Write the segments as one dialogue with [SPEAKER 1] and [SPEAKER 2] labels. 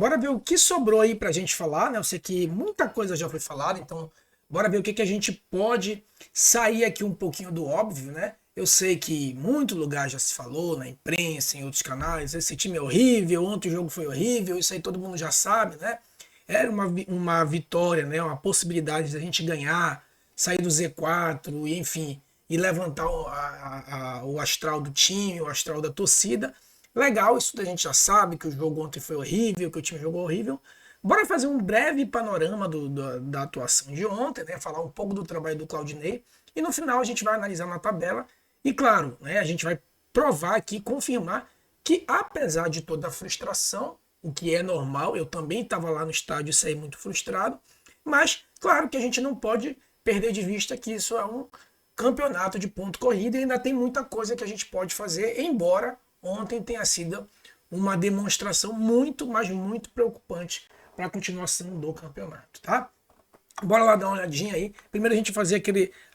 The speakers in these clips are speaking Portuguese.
[SPEAKER 1] Bora ver o que sobrou aí pra gente falar, né? Eu sei que muita coisa já foi falada, então bora ver o que a gente pode sair aqui um pouquinho do óbvio, né? Eu sei que em muito lugar já se falou, na imprensa, em outros canais, esse time é horrível, ontem o jogo foi horrível, isso aí todo mundo já sabe, né? Era uma vitória, né? Uma possibilidade de a gente ganhar, sair do Z4, e, enfim, e levantar o astral do time, o astral da torcida. Legal, isso a gente já sabe, que o jogo ontem foi horrível, que o time jogou horrível. Bora fazer um breve panorama da atuação de ontem, né? Falar um pouco do trabalho do Claudinei. E no final a gente vai analisar na tabela. E claro, né, a gente vai provar aqui, confirmar que apesar de toda a frustração, o que é normal, eu também estava lá no estádio e saí muito frustrado, mas claro que a gente não pode perder de vista que isso é um campeonato de ponto corrido e ainda tem muita coisa que a gente pode fazer, embora ontem tenha sido uma demonstração muito, mas muito preocupante para a continuação do campeonato, tá? Bora lá dar uma olhadinha aí. Primeiro a gente fazer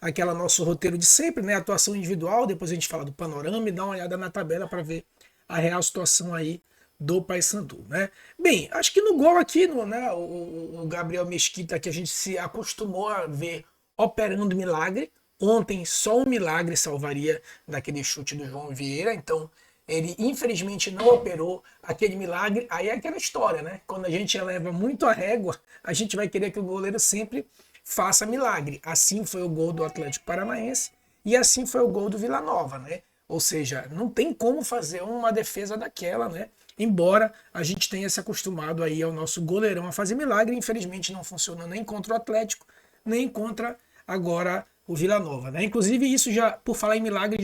[SPEAKER 1] aquela nosso roteiro de sempre, né? Atuação individual, depois a gente fala do panorama e dá uma olhada na tabela para ver a real situação aí do Paysandu, né? Bem, acho que no gol aqui, né, o Gabriel Mesquita, que a gente se acostumou a ver operando milagre. Ontem só um milagre salvaria daquele chute do João Vieira, então ele infelizmente não operou aquele milagre. Aí é aquela história, né? Quando a gente eleva muito a régua, a gente vai querer que o goleiro sempre faça milagre. Assim foi o gol do Atlético Paranaense e assim foi o gol do Vila Nova, né? Ou seja, não tem como fazer uma defesa daquela, né? Embora a gente tenha se acostumado aí ao nosso goleirão a fazer milagre, infelizmente não funciona nem contra o Atlético, nem contra agora o Vila Nova, né? Inclusive isso já, por falar em milagre,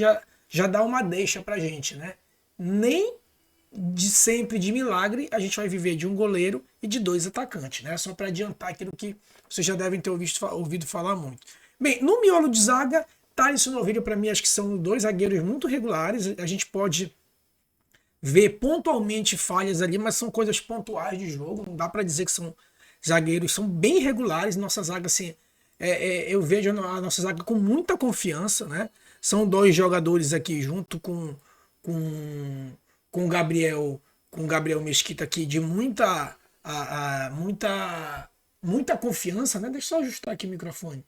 [SPEAKER 1] já dá uma deixa pra gente, né? Nem de sempre de milagre a gente vai viver de um goleiro e de dois atacantes, né? Só para adiantar aquilo que vocês já devem ter ouvido falar muito. Bem, no miolo de zaga, Thales e Novilho, para mim, acho que são dois zagueiros muito regulares. A gente pode ver pontualmente falhas ali, mas são coisas pontuais de jogo. Não dá para dizer que são zagueiros, são bem regulares. Nossa zaga, assim, eu vejo a nossa zaga com muita confiança, né? São dois jogadores aqui junto com, com o Gabriel, com o Gabriel Mesquita aqui de muita confiança, né? Deixa eu só ajustar aqui o microfone.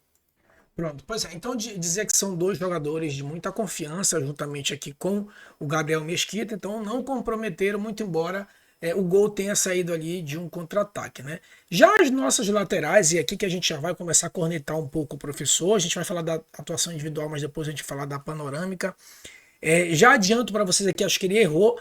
[SPEAKER 1] Pronto, pois é, então dizer que são dois jogadores de muita confiança, juntamente aqui com o Gabriel Mesquita, então não comprometeram, muito embora o gol tenha saído ali de um contra-ataque, né? Já as nossas laterais, e aqui que a gente já vai começar a cornetar um pouco o professor, a gente vai falar da atuação individual, mas depois a gente vai falar da panorâmica. Já adianto para vocês aqui, acho que ele errou,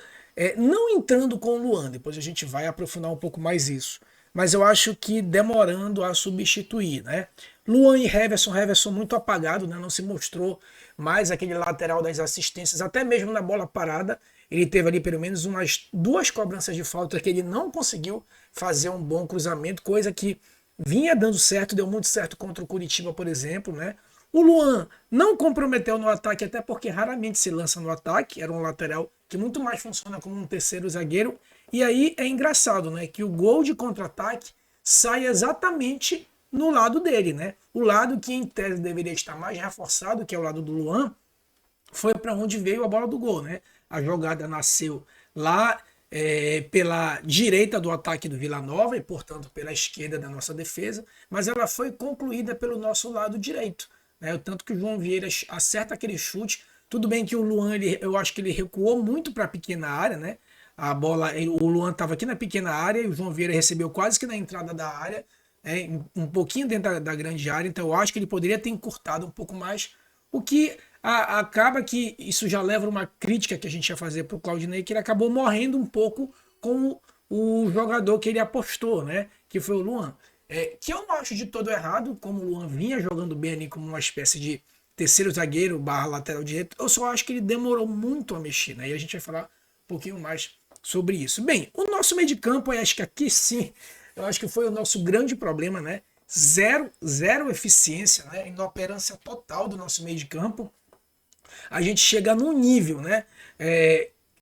[SPEAKER 1] não entrando com o Luan, depois a gente vai aprofundar um pouco mais isso. Mas eu acho que demorando a substituir, né? Luan e Heverson muito apagado, né? Não se mostrou mais aquele lateral das assistências, até mesmo na bola parada. Ele teve ali pelo menos umas duas cobranças de falta que ele não conseguiu fazer um bom cruzamento, coisa que vinha dando certo, deu muito certo contra o Curitiba, por exemplo, né? O Luan não comprometeu no ataque, até porque raramente se lança no ataque. Era um lateral que muito mais funciona como um terceiro zagueiro. E aí é engraçado, né? Que o gol de contra-ataque sai exatamente no lado dele, né? O lado que em tese deveria estar mais reforçado, que é o lado do Luan, foi para onde veio a bola do gol, né? A jogada nasceu lá pela direita do ataque do Vila Nova e, portanto, pela esquerda da nossa defesa, mas ela foi concluída pelo nosso lado direito. Né? Tanto que o João Vieira acerta aquele chute. Tudo bem que o Luan, eu acho que ele recuou muito para a pequena área, né? A bola, o Luan estava aqui na pequena área e o João Vieira recebeu quase que na entrada da área, um pouquinho dentro da grande área. Então eu acho que ele poderia ter encurtado um pouco mais, o que acaba que isso já leva uma crítica que a gente ia fazer para o Claudinei, que ele acabou morrendo um pouco com o jogador que ele apostou, né? Que foi o Luan. Que eu não acho de todo errado, como o Luan vinha jogando bem ali como uma espécie de terceiro zagueiro barra lateral direito, eu só acho que ele demorou muito a mexer, né? E a gente vai falar um pouquinho mais sobre isso. Bem, o nosso meio de campo, eu acho que aqui sim, eu acho que foi o nosso grande problema, né? Zero eficiência, né? Inoperância total do nosso meio de campo. A gente chega num nível, né?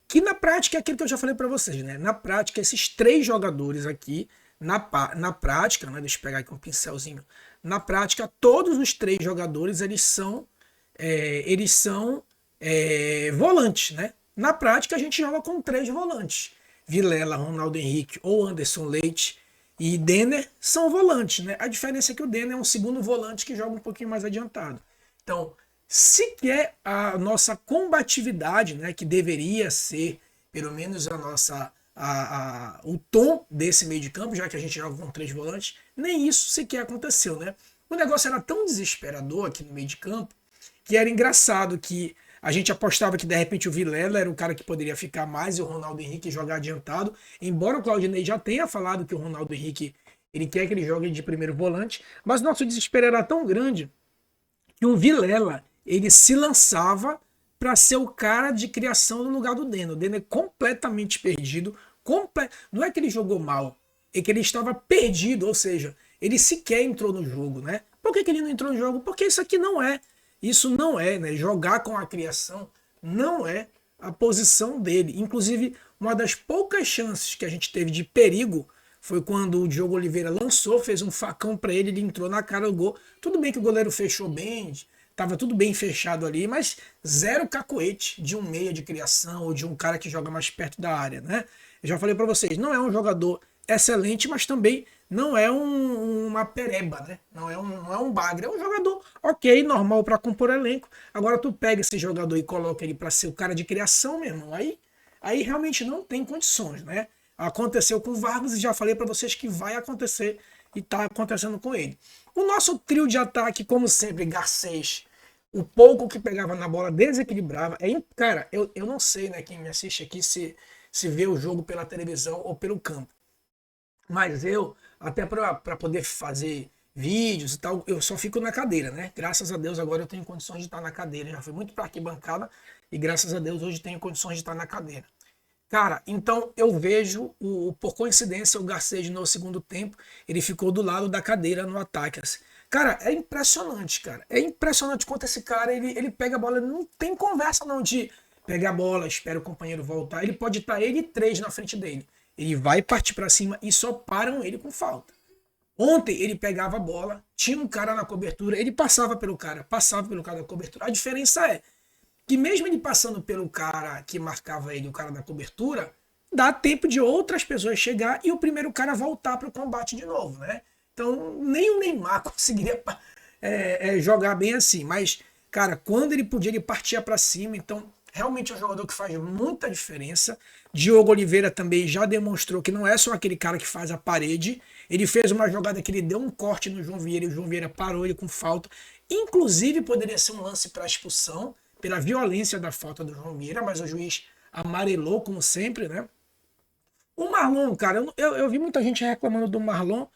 [SPEAKER 1] Que na prática é aquilo que eu já falei para vocês, né? Na prática, esses três jogadores aqui, na prática, né? Deixa eu pegar aqui um pincelzinho. Na prática, todos os três jogadores eles são volantes, né? Na prática, a gente joga com três volantes. Vilela, Ronaldo Henrique ou Anderson Leite e Denner são volantes, né? A diferença é que o Denner é um segundo volante que joga um pouquinho mais adiantado. Então, se quer a nossa combatividade, né, que deveria ser pelo menos a nossa o tom desse meio de campo, já que a gente joga com 3 volantes, nem isso sequer aconteceu, né? O negócio era tão desesperador aqui no meio de campo que era engraçado que a gente apostava que de repente o Vilela era o cara que poderia ficar mais e o Ronaldo Henrique jogar adiantado, embora o Claudinei já tenha falado que o Ronaldo Henrique ele quer que ele jogue de primeiro volante, mas nosso desespero era tão grande que o Vilela ele se lançava para ser o cara de criação no lugar do Denner. O Denner completamente perdido, não é que ele jogou mal, é que ele estava perdido, ou seja, ele sequer entrou no jogo, né? Por que ele não entrou no jogo? Porque isso não é, né? Jogar com a criação não é a posição dele. Inclusive, uma das poucas chances que a gente teve de perigo foi quando o Diogo Oliveira lançou, fez um facão para ele, ele entrou na cara do gol. Tudo bem que o goleiro fechou bem, estava tudo bem fechado ali, mas zero cacoete de um meia de criação ou de um cara que joga mais perto da área, né? Eu já falei para vocês, não é um jogador excelente, mas também não é uma pereba, né? Não é um bagre, é um jogador ok, normal para compor elenco. Agora tu pega esse jogador e coloca ele para ser o cara de criação, meu irmão, aí realmente não tem condições, né? Aconteceu com o Vargas e já falei para vocês que vai acontecer e está acontecendo com ele. O nosso trio de ataque, como sempre, Garcês, o pouco que pegava na bola desequilibrava. Cara, eu não sei, né, quem me assiste aqui se vê o jogo pela televisão ou pelo campo. Mas eu, até para poder fazer vídeos e tal, eu só fico na cadeira, né? Graças a Deus agora eu tenho condições de estar na cadeira. Já fui muito para arquibancada e graças a Deus hoje tenho condições de estar na cadeira. Cara, então eu vejo, por coincidência, o Garcês no segundo tempo, ele ficou do lado da cadeira no ataque. Assim. Cara, é impressionante, cara. É impressionante quanto esse cara, ele pega a bola, não tem conversa não de pegar a bola, espera o companheiro voltar. Ele pode estar ele e 3 na frente dele. Ele vai partir para cima e só param ele com falta. Ontem ele pegava a bola, tinha um cara na cobertura, ele passava pelo cara da cobertura. A diferença é que mesmo ele passando pelo cara que marcava ele, o cara da cobertura, dá tempo de outras pessoas chegar e o primeiro cara voltar para o combate de novo, né? Então, nem o Neymar conseguiria jogar bem assim. Mas, cara, quando ele podia, ele partia para cima. Então, realmente é um jogador que faz muita diferença. Diogo Oliveira também já demonstrou que não é só aquele cara que faz a parede. Ele fez uma jogada que ele deu um corte no João Vieira e o João Vieira parou ele com falta. Inclusive, poderia ser um lance para expulsão, pela violência da falta do João Vieira, mas o juiz amarelou, como sempre, né? O Marlon, cara, eu vi muita gente reclamando do Marlon.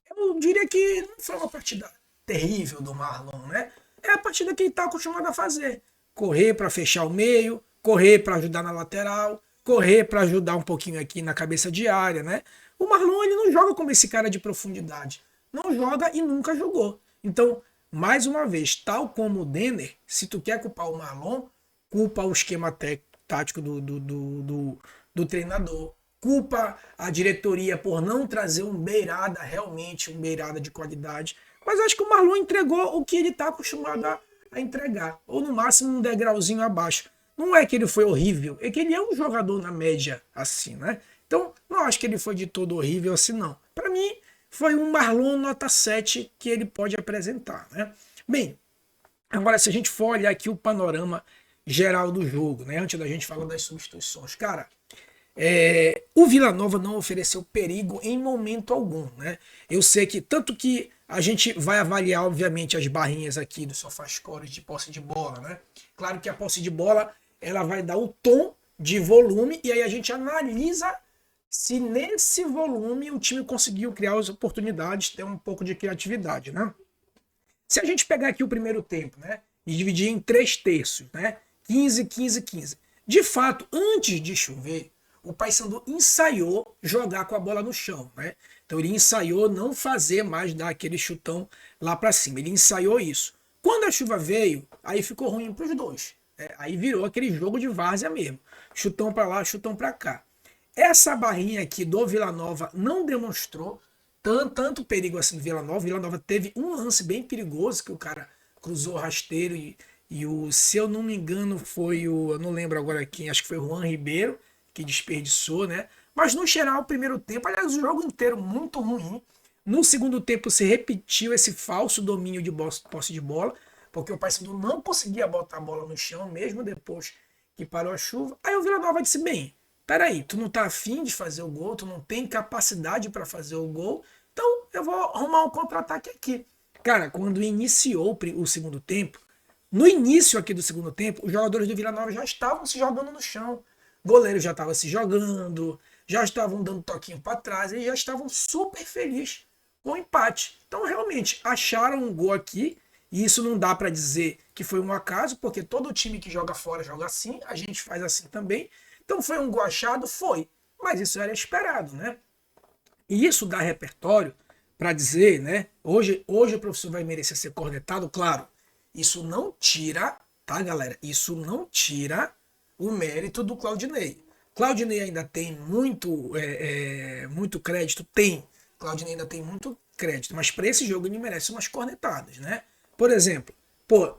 [SPEAKER 1] Eu diria que não foi uma partida terrível do Marlon, né? É a partida que ele está acostumado a fazer. Correr para fechar o meio, correr para ajudar na lateral, correr para ajudar um pouquinho aqui na cabeça de área, né? O Marlon, ele não joga como esse cara de profundidade. Não joga e nunca jogou. Então, mais uma vez, tal como o Denner, se tu quer culpar o Marlon, culpa o esquema tático do treinador, culpa a diretoria por não trazer realmente um beirada de qualidade. Mas acho que o Marlon entregou o que ele está acostumado a entregar, ou no máximo um degrauzinho abaixo. Não é que ele foi horrível, é que ele é um jogador na média assim, né? Então, não acho que ele foi de todo horrível assim, não. Para mim, foi um Marlon nota 7 que ele pode apresentar, né? Bem, agora se a gente for olhar aqui o panorama geral do jogo, né? Antes da gente falar das substituições, cara, o Vila Nova não ofereceu perigo em momento algum, né? Eu sei que, tanto que a gente vai avaliar, obviamente, as barrinhas aqui do SofaScore de posse de bola, né? Claro que a posse de bola, ela vai dar o tom de volume e aí a gente analisa se nesse volume o time conseguiu criar as oportunidades, ter um pouco de criatividade, né? Se a gente pegar aqui o primeiro tempo, né, e dividir em 3 terços, né, 15, 15, 15. De fato, antes de chover, o Paysandu ensaiou jogar com a bola no chão, né? Então ele ensaiou não fazer mais dar aquele chutão lá para cima. Ele ensaiou isso. Quando a chuva veio, aí ficou ruim para os dois. Aí virou aquele jogo de várzea mesmo. Chutão para lá, chutão para cá. Essa barrinha aqui do Vila Nova não demonstrou tanto perigo assim do Vila Nova. Vila Nova teve um lance bem perigoso que o cara cruzou rasteiro se eu não me engano, eu não lembro agora quem, acho que foi o Juan Ribeiro que desperdiçou, né? Mas no geral, o primeiro tempo, aliás, o jogo inteiro muito ruim. No segundo tempo se repetiu esse falso domínio de posse de bola, porque o Paysandu não conseguia botar a bola no chão, mesmo depois que parou a chuva. Aí o Vila Nova disse, bem, peraí, tu não tá afim de fazer o gol, tu não tem capacidade para fazer o gol, então eu vou arrumar um contra-ataque aqui. Cara, quando iniciou o segundo tempo, no início aqui do segundo tempo, os jogadores do Vila Nova já estavam se jogando no chão. O goleiro já estava se jogando, já estavam dando toquinho para trás e já estavam super felizes com o empate. Então, realmente, acharam um gol aqui, e isso não dá para dizer que foi um acaso, porque todo time que joga fora joga assim, a gente faz assim também. Então, foi um gol achado? Foi. Mas isso era esperado, né? E isso dá repertório para dizer, né? Hoje o professor vai merecer ser cornetado, claro. Isso não tira, tá, galera? Isso não tira o mérito do Claudinei. Claudinei ainda tem muito crédito? Tem. Claudinei ainda tem muito crédito, mas para esse jogo ele merece umas cornetadas, né? Por exemplo, pô,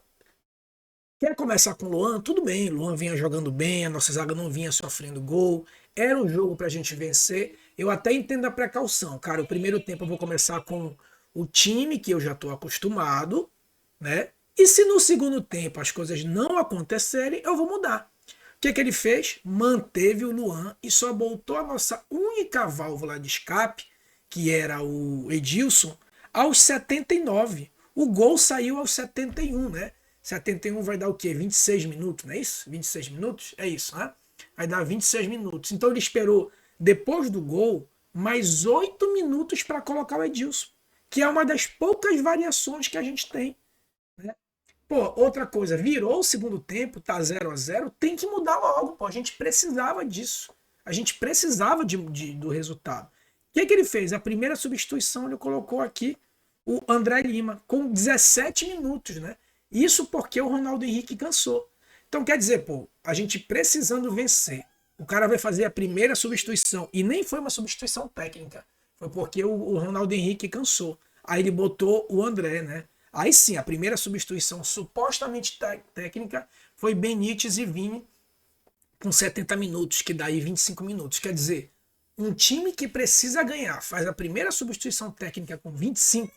[SPEAKER 1] quer começar com o Luan? Tudo bem, Luan vinha jogando bem, a nossa zaga não vinha sofrendo gol, era um jogo pra gente vencer. Eu até entendo a precaução, cara. O primeiro tempo eu vou começar com o time que eu já tô acostumado, né? E se no segundo tempo as coisas não acontecerem, eu vou mudar. O que ele fez? Manteve o Luan e só botou a nossa única válvula de escape, que era o Edilson, aos 79. O gol saiu aos 71, né? 71 vai dar o quê? 26 minutos, não é isso? 26 minutos? É isso, né? Vai dar 26 minutos. Então ele esperou, depois do gol, mais 8 minutos para colocar o Edilson, que é uma das poucas variações que a gente tem, né? Pô, outra coisa, virou o segundo tempo, tá 0-0, tem que mudar logo, pô. A gente precisava disso. A gente precisava do resultado. O que ele fez? A primeira substituição ele colocou aqui o André Lima, com 17 minutos, né? Isso porque o Ronaldo Henrique cansou. Então quer dizer, pô, a gente precisando vencer, o cara vai fazer a primeira substituição, e nem foi uma substituição técnica, foi porque o Ronaldo Henrique cansou. Aí ele botou o André, né? Aí sim, a primeira substituição supostamente técnica foi Benítez e Vini com 70 minutos, que dá aí 25 minutos. Quer dizer, um time que precisa ganhar faz a primeira substituição técnica com 25.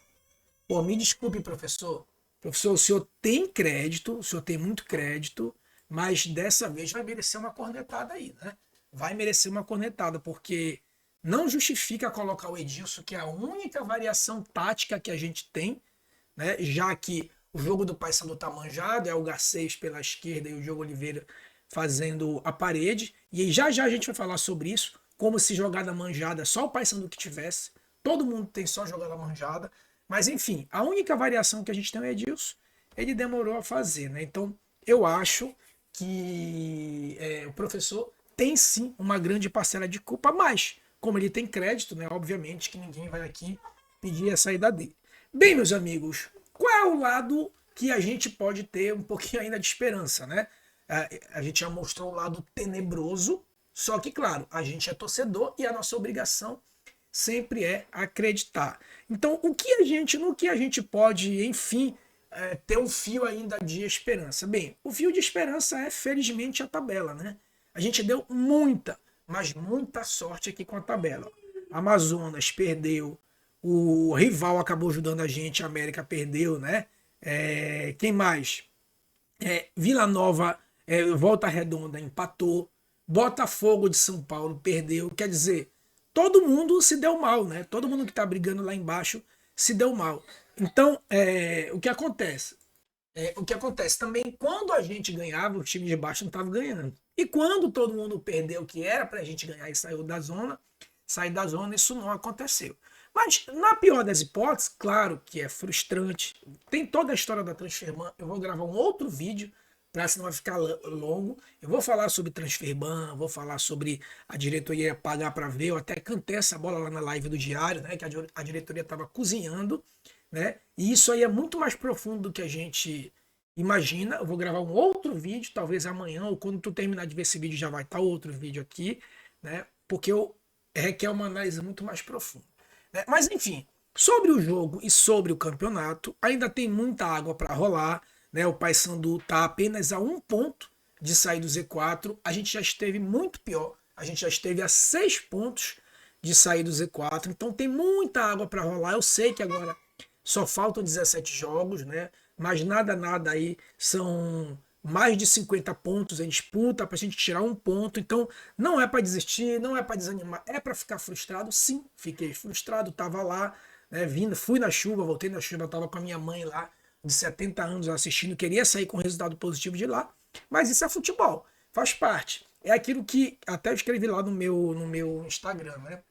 [SPEAKER 1] Pô, me desculpe, professor. Professor, o senhor tem crédito, o senhor tem muito crédito, mas dessa vez vai merecer uma cornetada aí, né? Vai merecer uma cornetada, porque não justifica colocar o Edilson, que é a única variação tática que a gente tem, né? Já que o jogo do Paysandu tá manjado, é o Garcês pela esquerda e o Diogo Oliveira fazendo a parede, e já já a gente vai falar sobre isso, como se jogada manjada só o Paysandu que tivesse, todo mundo tem só jogada manjada, mas enfim, a única variação que a gente tem é o Edilson, ele demorou a fazer, né? Então eu acho que o professor tem sim uma grande parcela de culpa, mas como ele tem crédito, né? Obviamente que ninguém vai aqui pedir a saída dele. Bem, meus amigos, qual é o lado que a gente pode ter um pouquinho ainda de esperança, né? A gente já mostrou o lado tenebroso, só que, claro, a gente é torcedor e a nossa obrigação sempre é acreditar. Então, no que a gente pode, enfim, ter um fio ainda de esperança? Bem, o fio de esperança é, felizmente, a tabela, né? A gente deu muita, mas muita sorte aqui com a tabela. Amazonas perdeu, o rival acabou ajudando a gente, a América perdeu, né? Quem mais? Vila Nova, Volta Redonda empatou, Botafogo de São Paulo perdeu. Quer dizer, todo mundo se deu mal, né? Todo mundo que está brigando lá embaixo se deu mal. Então, o que acontece? O que acontece também, quando a gente ganhava, o time de baixo não estava ganhando. E quando todo mundo perdeu o que era para a gente ganhar e sair da zona, isso não aconteceu. Mas, na pior das hipóteses, claro que é frustrante. Tem toda a história da Transferban. Eu vou gravar um outro vídeo, para senão vai ficar longo. Eu vou falar sobre Transferban, vou falar sobre a diretoria pagar para ver. Eu até cantei essa bola lá na live do Diário, né? Que a diretoria estava cozinhando, né? E isso aí é muito mais profundo do que a gente imagina. Eu vou gravar um outro vídeo, talvez amanhã, ou quando tu terminar de ver esse vídeo já vai estar outro vídeo aqui, né? Porque requer uma análise muito mais profunda. Né? Mas enfim, sobre o jogo e sobre o campeonato, ainda tem muita água para rolar, né? O Paysandu está apenas a 1 ponto de sair do Z4. A gente já esteve muito pior A gente já esteve a 6 pontos de sair do Z4, então tem muita água para rolar. Eu sei que agora só faltam 17 jogos, né? Mas nada aí, são mais de 50 pontos em disputa para a gente tirar um ponto. Então não é para desistir, não é para desanimar, é para ficar frustrado. Sim, fiquei frustrado, tava lá, né, fui na chuva, voltei na chuva, tava com a minha mãe lá de 70 anos assistindo, queria sair com resultado positivo de lá, mas isso é futebol, faz parte. É aquilo que até eu escrevi lá no meu Instagram, né?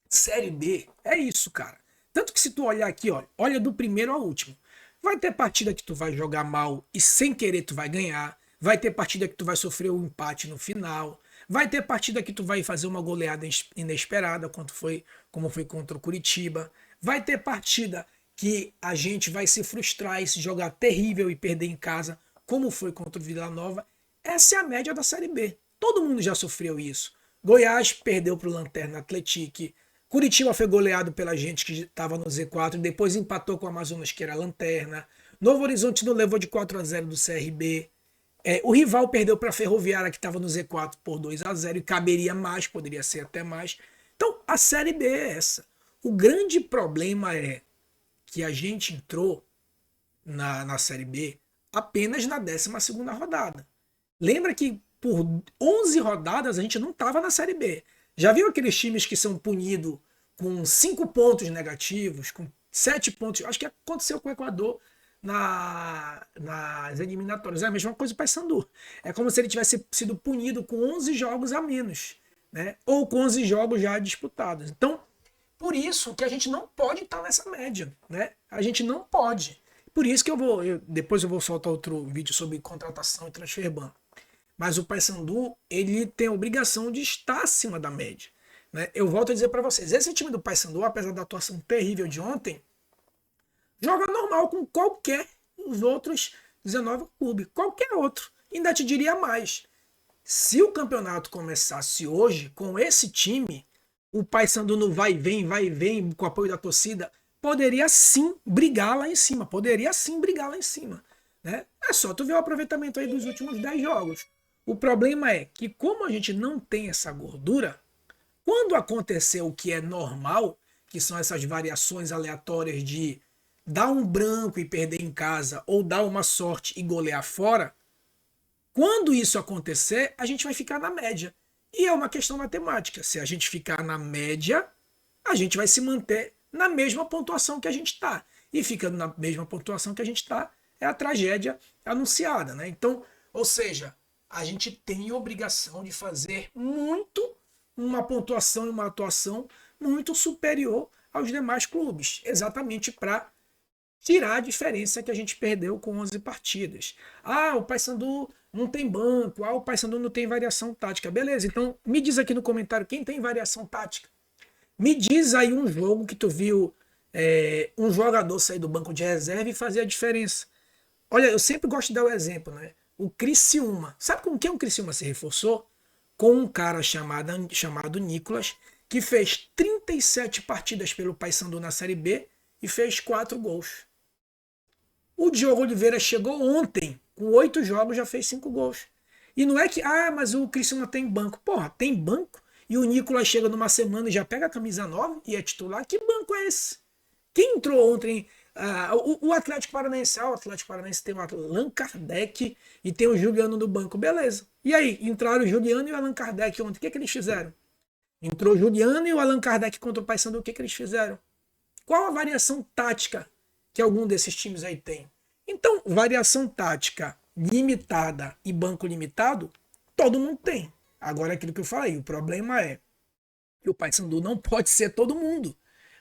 [SPEAKER 1] Série B é isso, cara. Tanto que se tu olhar aqui, ó, olha do primeiro ao último. Vai ter partida que tu vai jogar mal e sem querer tu vai ganhar. Vai ter partida que tu vai sofrer um empate no final. Vai ter partida que tu vai fazer uma goleada inesperada, como foi contra o Curitiba. Vai ter partida que a gente vai se frustrar e se jogar terrível e perder em casa, como foi contra o Vila Nova. Essa é a média da Série B. Todo mundo já sofreu isso. Goiás perdeu para o Lanterna Atlético. Curitiba foi goleado pela gente que estava no Z4, depois empatou com o Amazonas, que era a lanterna. Novo Horizonte não levou de 4-0 do CRB. O rival perdeu para a Ferroviária, que estava no Z4, por 2-0, e caberia mais, poderia ser até mais. Então, a Série B é essa. O grande problema é que a gente entrou na Série B apenas na 12ª rodada. Lembra que por 11 rodadas a gente não estava na Série B. Já viu aqueles times que são punidos com 5 pontos negativos, com 7 pontos? Acho que aconteceu com o Equador nas eliminatórias. É a mesma coisa para o Paysandu. É como se ele tivesse sido punido com 11 jogos a menos, né? Ou com 11 jogos já disputados. Então, por isso que a gente não pode estar nessa média, né? A gente não pode. Por isso que depois eu vou soltar outro vídeo sobre contratação e transfer ban. Mas o Paysandu, ele tem a obrigação de estar acima da média, né? Eu volto a dizer para vocês, esse time do Paysandu, apesar da atuação terrível de ontem, joga normal com qualquer dos outros 19 clubes, qualquer outro. Ainda te diria mais, se o campeonato começasse hoje com esse time, o Paysandu no vai e vem, com o apoio da torcida, poderia sim brigar lá em cima, né? É só tu ver o aproveitamento aí dos últimos 10 jogos. O problema é que, como a gente não tem essa gordura, quando acontecer o que é normal, que são essas variações aleatórias de dar um branco e perder em casa, ou dar uma sorte e golear fora, quando isso acontecer, a gente vai ficar na média. E é uma questão matemática. Se a gente ficar na média, a gente vai se manter na mesma pontuação que a gente está. E ficando na mesma pontuação que a gente está, é a tragédia anunciada, né? Então, ou seja, a gente tem obrigação de fazer uma pontuação e uma atuação muito superior aos demais clubes, exatamente para tirar a diferença que a gente perdeu com 11 partidas. Ah, o Paysandu não tem banco, o Paysandu não tem variação tática. Beleza, então me diz aqui no comentário quem tem variação tática. Me diz aí um jogo que tu viu um jogador sair do banco de reserva e fazer a diferença. Olha, eu sempre gosto de dar o exemplo, né? O Criciúma. Sabe com quem o Criciúma se reforçou? Com um cara chamado Nicolas, que fez 37 partidas pelo Paysandu na Série B e fez 4 gols. O Diogo Oliveira chegou ontem, com 8 jogos já fez 5 gols. E não é que, mas o Criciúma tem banco. Porra, tem banco? E o Nicolas chega numa semana e já pega a camisa 9 e é titular? Que banco é esse? Quem entrou ontem? O Atlético Paranaense. O Atlético Paranaense tem o Allan Kardec e tem o Juliano no banco. Beleza. E aí? Entraram o Juliano e o Allan Kardec ontem. O que eles fizeram? Entrou o Juliano e o Allan Kardec contra o Paysandu. O que eles fizeram? Qual a variação tática que algum desses times aí tem? Então, variação tática limitada e banco limitado, todo mundo tem. Agora, aquilo que eu falei, o problema é que o Paysandu não pode ser todo mundo,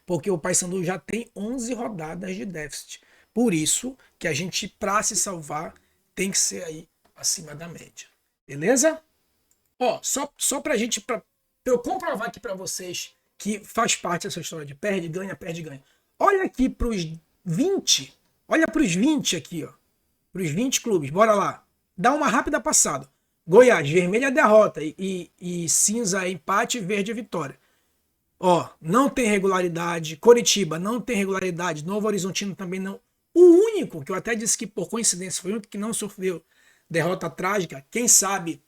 [SPEAKER 1] porque o Paysandu já tem 11 rodadas de déficit. Por isso que a gente, para se salvar, tem que ser aí acima da média. Beleza? Ó, só pra gente, pra eu comprovar aqui para vocês que faz parte dessa história de perde, ganha, perde, ganha. Olha aqui pros 20, olha pros 20 aqui, ó. Pros 20 clubes, bora lá. Dá uma rápida passada. Goiás, vermelho é derrota e cinza é empate, verde é vitória. Ó, não tem regularidade. Coritiba não tem regularidade. Novo Horizontino também não. O único, que eu até disse que por coincidência foi o único que não sofreu derrota trágica, quem sabe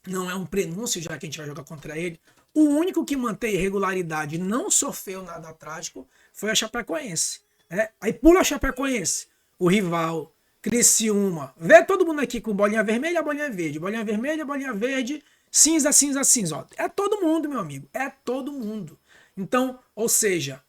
[SPEAKER 1] não é um prenúncio, já que a gente vai jogar contra ele. O único que mantém regularidade e não sofreu nada trágico foi a Chapecoense. Né? Aí pula a Chapecoense, o rival, Criciúma. Vê todo mundo aqui com bolinha vermelha, bolinha verde. Bolinha vermelha, bolinha verde, cinza, cinza, cinza. Ó, é todo mundo, meu amigo. É todo mundo. Então, ou seja,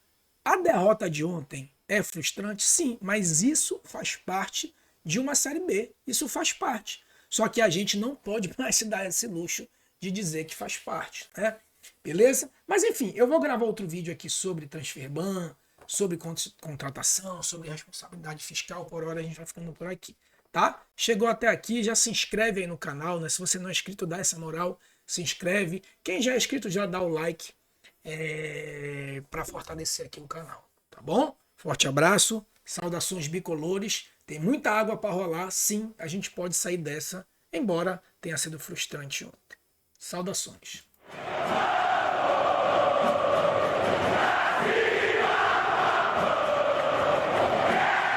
[SPEAKER 1] a derrota de ontem é frustrante, sim, mas isso faz parte de uma Série B. Isso faz parte. Só que a gente não pode mais se dar esse luxo de dizer que faz parte, né? Beleza? Mas enfim, eu vou gravar outro vídeo aqui sobre transfer ban, sobre contratação, sobre responsabilidade fiscal. Por hora a gente vai ficando por aqui, tá? Chegou até aqui, já se inscreve aí no canal, né? Se você não é inscrito, dá essa moral, se inscreve. Quem já é inscrito, já dá o like para fortalecer aqui o canal, tá bom? Forte abraço, saudações bicolores. Tem muita água para rolar, sim, a gente pode sair dessa, embora tenha sido frustrante ontem. Saudações.